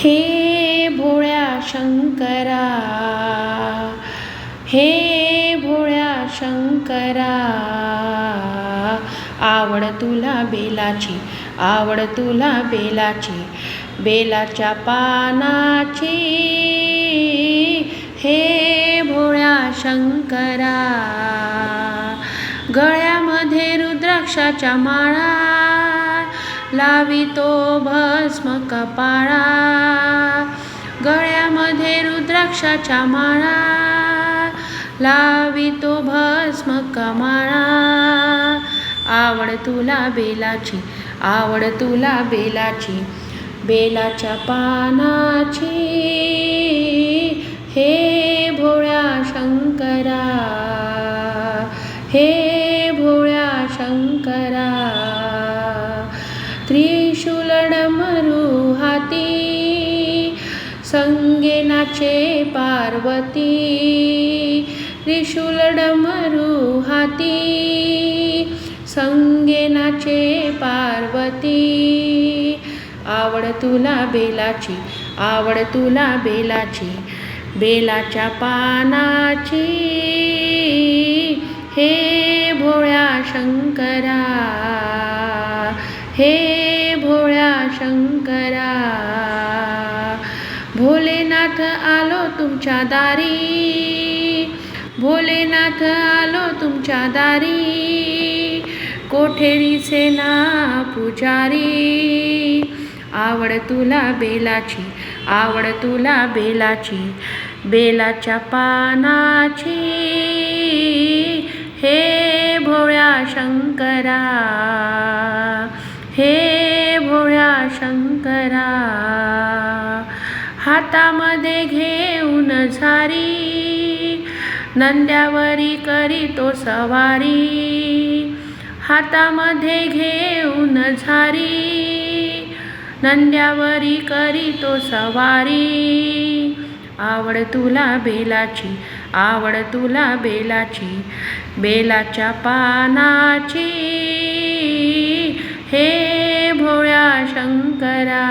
हे भोळ्या शंकरा, हे भोळ्या शंकरा, आवड तुला बेलाची, आवड तुला बेलाची, बेलाच्या पानाची, हे भोळ्या शंकरा. गळ्यामध्ये रुद्राक्षाच्या माळा, लावितो भस्म कपाळा. गळ्यामध्ये रुद्राक्षाच्या माळा, लावितो भस्म कमाळा. आवड तुला बेलाची, आवड तुला बेलाची, बेलाच्या पानाची, हे भोळ्या शंकरा, हे भोळ्या शंकरा. त्रिशूल डमरू हाती, संगे नाचे पार्वती. त्रिशूल डमरू हाती, संगे नाचे पार्वती. आवड तुला बेलाची, आवड तुला बेलाची, बेलाच्या पानाची, हे भोळ्या शंकरा, हे भोळ्या शंकरा. भोलेनाथ आलो तुमच्या दारी, भोलेनाथ आलो तुमच्या दारी, कोठेरीचे ना पुजारी. आवड तुला बेलाची, आवड तुला बेलाची, बेलाच्या पानाची, हे भोळ्या शंकरा, हे भोळ्या शंकरा. हातामध्ये घेऊन झारी, नंद्यावरी करीतो सवारी. हातामध्ये घेऊन झारी, नंद्यावरी करीतो सवारी. आवड तुला बेलाची, आवड तुला बेलाची, बेलाच्या पानाची, हे भोळ्या शंकरा,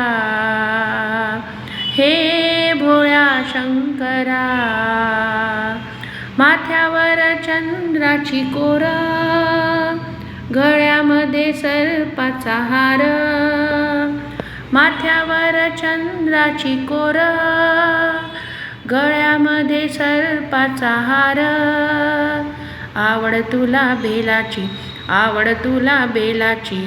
हे भोळ्या शंकरा. माथ्यावर चंद्राची कोर, गळ्यामध्ये सर्पाचा हार. माथ्यावर चंद्राची कोर, गळ्यामध्ये सर्पाचा हार. आवड तुला बेलाची, आवड तुला बेलाची,